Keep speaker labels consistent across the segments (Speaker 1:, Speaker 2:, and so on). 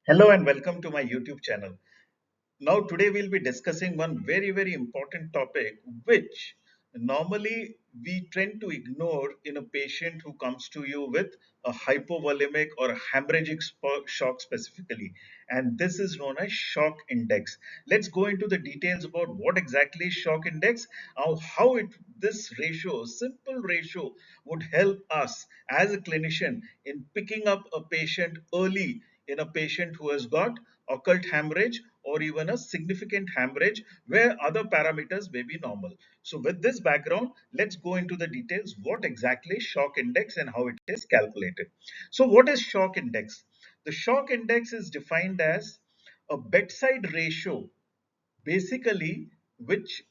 Speaker 1: Hello and welcome to my YouTube channel. Now, today we'll be discussing one very important topic which normally we tend to ignore in a patient who comes to you with a hypovolemic or a hemorrhagic shock specifically. And this is known as shock index. Let's go into the details about what exactly is shock index, how this ratio, simple ratio, would help us as a clinician in picking up a patient early in a patient who has got occult hemorrhage or even a significant hemorrhage where other parameters may be normal. So with this background, let's go into the details what exactly is shock index and how it is calculated. So what is shock index? The shock index is defined as a bedside ratio, basically which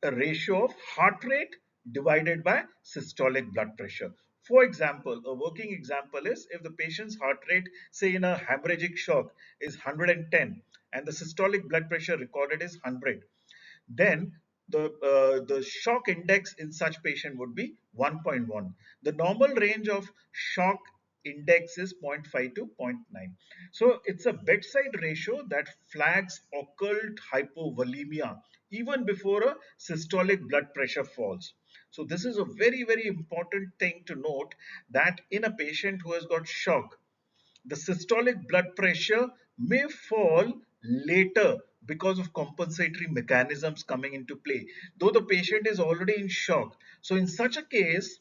Speaker 1: a ratio of heart rate divided by systolic blood pressure. For example, a working example is if the patient's heart rate, say in a hemorrhagic shock, is 110 and the systolic blood pressure recorded is 100, then the shock index in such patient would be 1.1. The normal range of shock index is 0.5 to 0.9. So it's a bedside ratio that flags occult hypovolemia even before a systolic blood pressure falls. So this is a very important thing to note, that in a patient who has got shock, the systolic blood pressure may fall later because of compensatory mechanisms coming into play, though the patient is already in shock. So in such a case,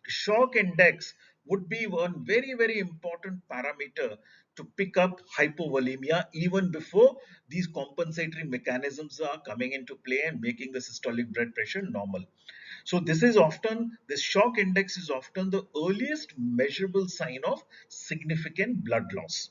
Speaker 1: shock index would be one very important parameter to pick up hypovolemia even before these compensatory mechanisms are coming into play and making the systolic blood pressure normal. So this shock index is often the earliest measurable sign of significant blood loss.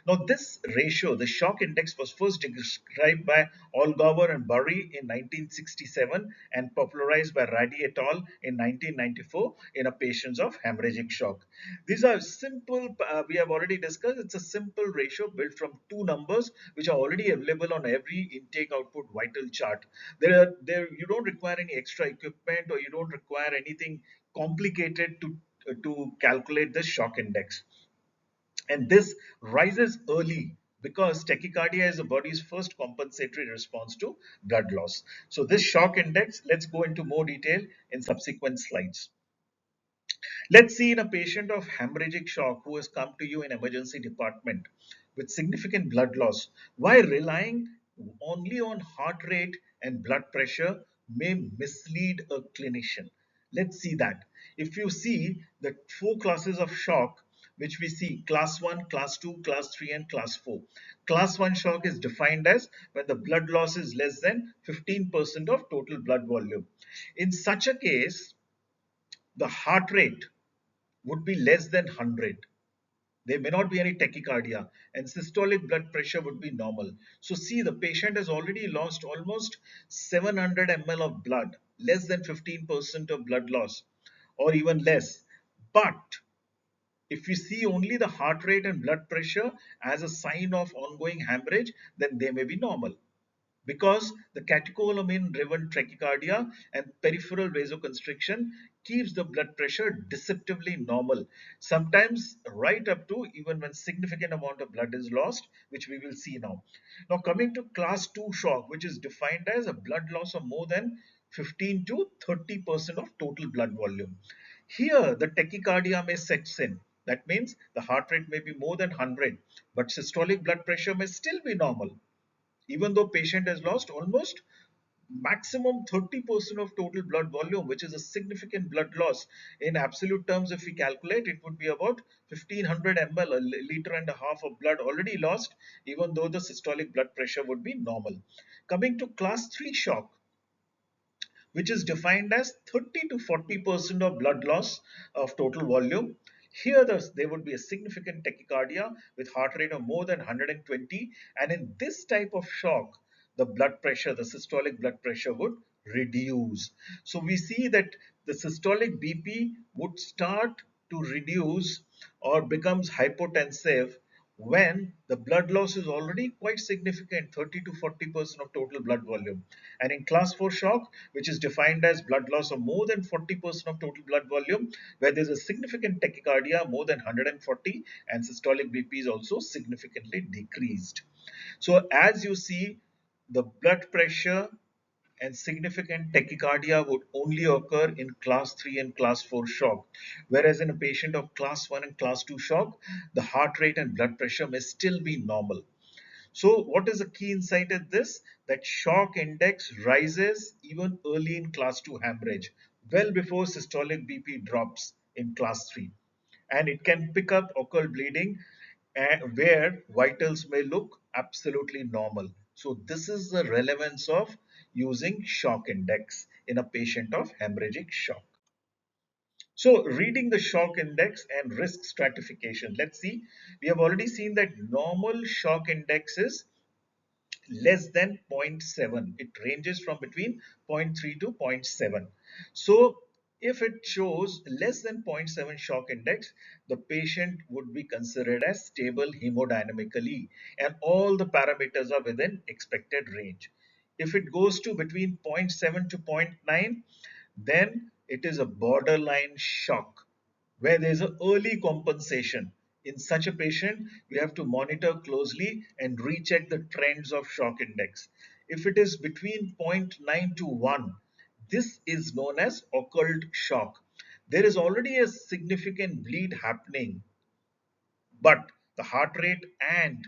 Speaker 1: Now, this ratio, the shock index, was first described by Allgauer and Burry in 1967 and popularized by Rady et al. In 1994 in a patients of hemorrhagic shock. These are simple, we have already discussed, it's a simple ratio built from two numbers which are already available on every intake output vital chart. You don't require any extra equipment or you don't require anything complicated to calculate the shock index. And this rises early because tachycardia is the body's first compensatory response to blood loss. So this shock index, let's go into more detail in subsequent slides. Let's see in a patient of hemorrhagic shock who has come to you in emergency department with significant blood loss, why relying only on heart rate and blood pressure may mislead a clinician. Let's see that. If you see the four classes of shock, which we see class 1, class 2, class 3 and class 4. Class 1 shock is defined as when the blood loss is less than 15% of total blood volume. In such a case, the heart rate would be less than 100. There may not be any tachycardia and systolic blood pressure would be normal. So see, the patient has already lost almost 700 ml of blood, less than 15% of blood loss or even less. But if you see only the heart rate and blood pressure as a sign of ongoing hemorrhage, then they may be normal because the catecholamine driven tachycardia and peripheral vasoconstriction keeps the blood pressure deceptively normal, sometimes right up to even when significant amount of blood is lost, which we will see now. Now coming to class 2 shock, which is defined as a blood loss of more than 15 to 30% of total blood volume. Here the tachycardia may set in. That means the heart rate may be more than 100, but systolic blood pressure may still be normal even though patient has lost almost maximum 30% of total blood volume, which is a significant blood loss. In absolute terms, if we calculate, it would be about 1500 ml, a liter and a half of blood already lost, even though the systolic blood pressure would be normal. Coming to class 3 shock, which is defined as 30 to 40% of blood loss of total volume. Here, there would be a significant tachycardia with heart rate of more than 120. And in this type of shock, the blood pressure, the systolic blood pressure would reduce. So we see that the systolic BP would start to reduce or becomes hypotensive when the blood loss is already quite significant, 30 to 40% of total blood volume. And in class 4 shock, which is defined as blood loss of more than 40% of total blood volume, where there's a significant tachycardia more than 140, and systolic BP is also significantly decreased. So as you see, the blood pressure and significant tachycardia would only occur in class 3 and class 4 shock, whereas in a patient of class 1 and class 2 shock, the heart rate and blood pressure may still be normal. So, what is the key insight in this? That shock index rises even early in class 2 hemorrhage, well before systolic BP drops in class 3. And it can pick up occult bleeding and where vitals may look absolutely normal. So, this is the relevance of using shock index in a patient of hemorrhagic shock. So, reading the shock index and risk stratification, let's see. We have already seen that normal shock index is less than zero point 0.7. It ranges from between zero point 0.3 to zero point 0.7. So if it shows less than zero point 0.7 shock index, the patient would be considered as stable hemodynamically and all the parameters are within expected range. If it goes to between zero point 0.7 to zero point 0.9, then it is a borderline shock where there is an early compensation. In such a patient, we have to monitor closely and recheck the trends of shock index. If it is between zero point 0.9 to 1, this is known as occult shock. There is already a significant bleed happening, but the heart rate and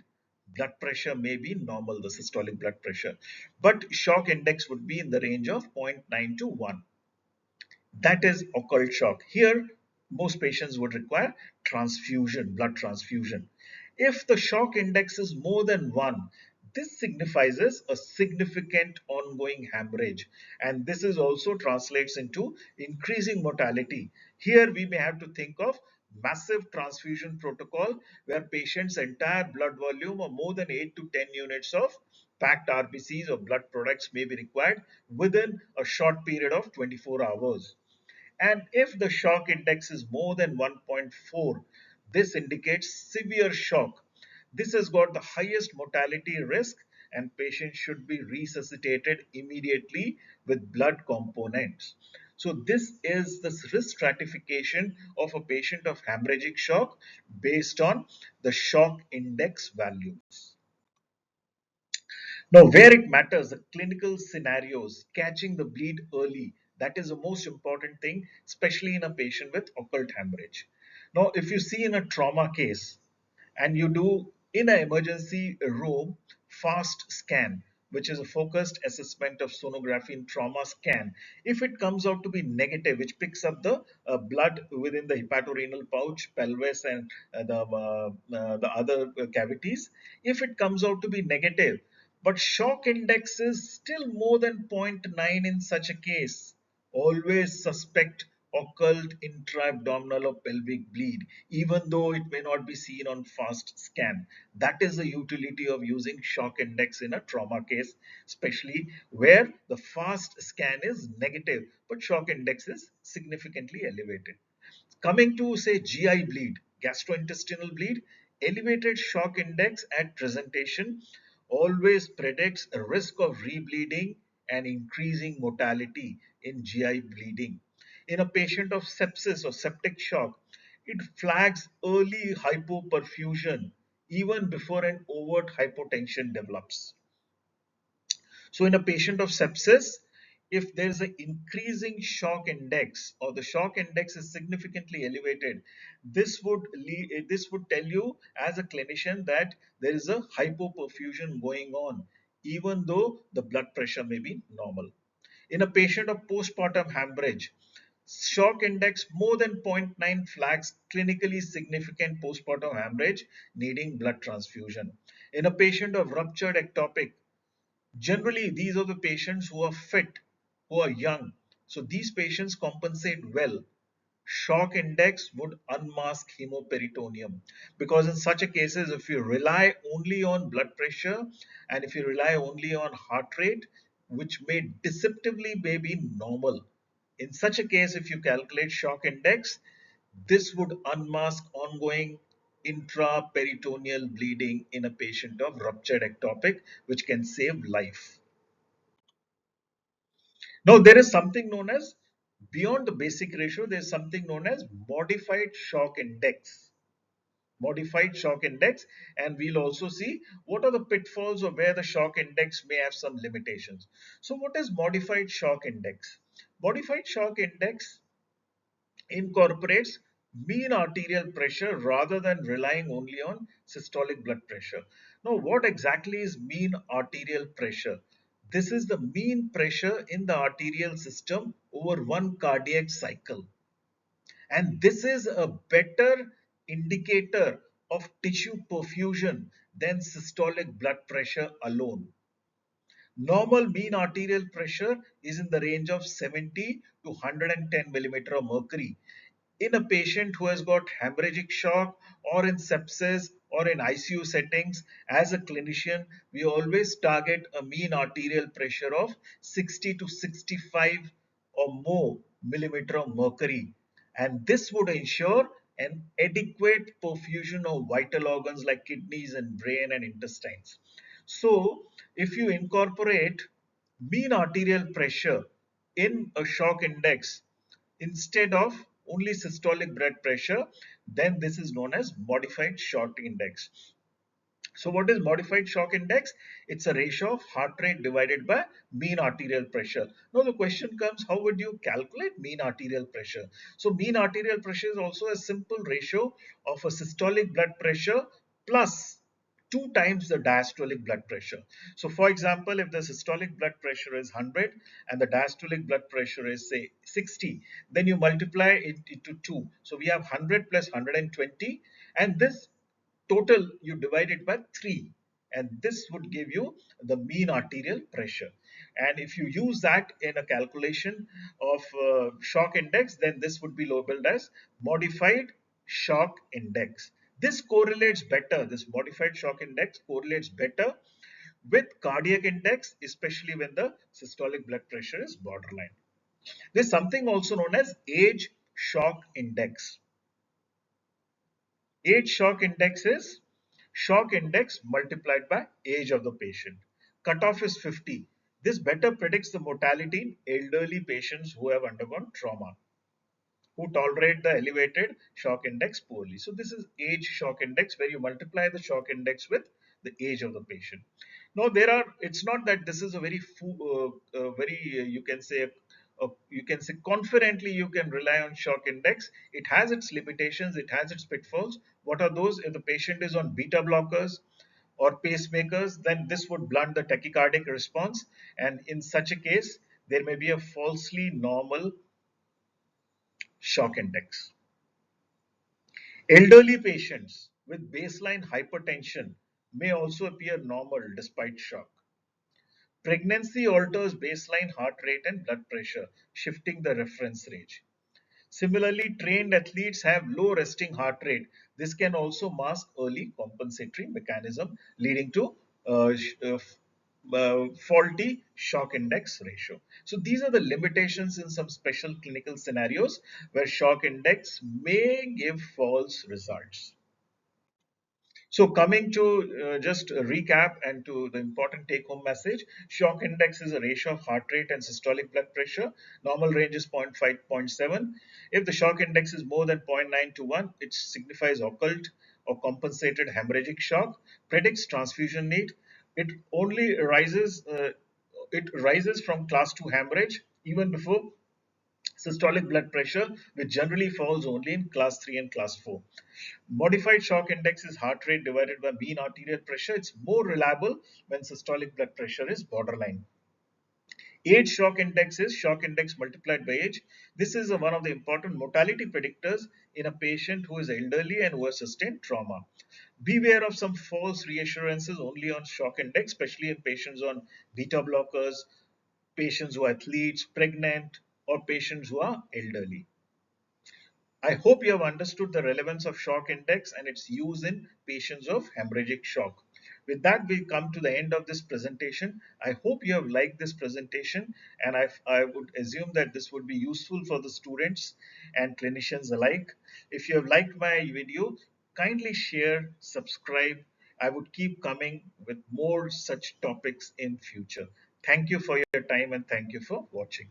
Speaker 1: blood pressure may be normal, the systolic blood pressure. But shock index would be in the range of zero point 0.9 to 1. That is occult shock. Here, most patients would require transfusion, blood transfusion. If the shock index is more than 1, this signifies a significant ongoing hemorrhage, and this is also translates into increasing mortality. Here we may have to think of massive transfusion protocol where patient's entire blood volume or more than 8 to 10 units of packed RBCs or blood products may be required within a short period of 24 hours. And if the shock index is more than 1.4, this indicates severe shock. This has got the highest mortality risk, and patients should be resuscitated immediately with blood components. So this is the risk stratification of a patient of hemorrhagic shock based on the shock index values. Now, where it matters, the clinical scenarios, catching the bleed early, that is the most important thing, especially in a patient with occult hemorrhage. Now, if you see in a trauma case and you do in an emergency room fast scan, which is a focused assessment of sonography in trauma scan, if it comes out to be negative, which picks up the blood within the hepatorenal pouch, pelvis, and the other cavities, if it comes out to be negative, but shock index is still more than zero point 0.9 in such a case, always suspect occult intra-abdominal or pelvic bleed, even though it may not be seen on fast scan. That is the utility of using shock index in a trauma case, especially where the fast scan is negative, but shock index is significantly elevated. Coming to say GI bleed, gastrointestinal bleed, elevated shock index at presentation always predicts a risk of rebleeding and increasing mortality in GI bleeding. In a patient of sepsis or septic shock, it flags early hypoperfusion even before an overt hypotension develops. So in a patient of sepsis, if there is an increasing shock index or the shock index is significantly elevated, this would tell you as a clinician that there is a hypoperfusion going on, even though the blood pressure may be normal. In a patient of postpartum hemorrhage, shock index more than zero point 0.9 flags clinically significant postpartum hemorrhage needing blood transfusion. In a patient of ruptured ectopic, generally, these are the patients who are fit, who are young. So these patients compensate well. Shock index would unmask hemoperitoneum because in such a cases, if you rely only on blood pressure and if you rely only on heart rate, which may deceptively may be normal, in such a case, if you calculate shock index, this would unmask ongoing intraperitoneal bleeding in a patient of ruptured ectopic, which can save life. Now, there is something known as, beyond the basic ratio, there is something known as modified shock index. Modified shock index, and we'll also see what are the pitfalls or where the shock index may have some limitations. So, what is modified shock index? Modified shock index incorporates mean arterial pressure rather than relying only on systolic blood pressure. Now, what exactly is mean arterial pressure? This is the mean pressure in the arterial system over one cardiac cycle. And this is a better indicator of tissue perfusion than systolic blood pressure alone. Normal mean arterial pressure is in the range of 70 to 110 millimeter of mercury. In a patient who has got hemorrhagic shock or in sepsis or in ICU settings, as a clinician, we always target a mean arterial pressure of 60 to 65 or more millimeter of mercury. And this would ensure an adequate perfusion of vital organs like kidneys and brain and intestines. So, if you incorporate mean arterial pressure in a shock index instead of only systolic blood pressure, then this is known as modified shock index. So what is modified shock index? It's a ratio of heart rate divided by mean arterial pressure. Now the question comes, how would you calculate mean arterial pressure? So mean arterial pressure is also a simple ratio of a systolic blood pressure plus two times the diastolic blood pressure. So for example, if the systolic blood pressure is 100 and the diastolic blood pressure is say 60, then you multiply it into 2. So we have 100 plus 120, and this total you divide it by 3, and this would give you the mean arterial pressure. And if you use that in a calculation of shock index, then this would be labeled as modified shock index. This correlates better, this modified shock index correlates better with cardiac index, especially when the systolic blood pressure is borderline. There's something also known as age shock index. Age shock index is shock index multiplied by age of the patient. Cutoff is 50. This better predicts the mortality in elderly patients who have undergone trauma, who tolerate the elevated shock index poorly. So this is age shock index, where you multiply the shock index with the age of the patient. Now there are. It's not that this is a very you can say. You can say confidently you can rely on shock index. It has its limitations. It has its pitfalls. What are those? If the patient is on beta blockers or pacemakers, then this would blunt the tachycardic response, and in such a case, there may be a falsely normal shock index. Elderly patients with baseline hypertension may also appear normal despite shock. Pregnancy alters baseline heart rate and blood pressure, shifting the reference range. Similarly, trained athletes have low resting heart rate. This can also mask early compensatory mechanism, leading to faulty shock index ratio. So these are the limitations in some special clinical scenarios where shock index may give false results. So coming to just a recap and to the important take-home message, shock index is a ratio of heart rate and systolic blood pressure. Normal range is zero point 0.5 to zero point 0.7. If the shock index is more than 0.9 to 1, it signifies occult or compensated hemorrhagic shock, predicts transfusion need. It only rises, it rises from class 2 hemorrhage even before systolic blood pressure, which generally falls only in class 3 and class 4. Modified shock index is heart rate divided by mean arterial pressure. It's more reliable when systolic blood pressure is borderline. Age shock index is shock index multiplied by age. This is one of the important mortality predictors in a patient who is elderly and who has sustained trauma. Beware of some false reassurances only on shock index, especially in patients on beta blockers, patients who are athletes, pregnant, or patients who are elderly. I hope you have understood the relevance of shock index and its use in patients of hemorrhagic shock. With that, we come to the end of this presentation. I hope you have liked this presentation, and I would assume that this would be useful for the students and clinicians alike. If you have liked my video, Kindly share, subscribe. I would keep coming with more such topics in future. Thank you for your time and thank you for watching.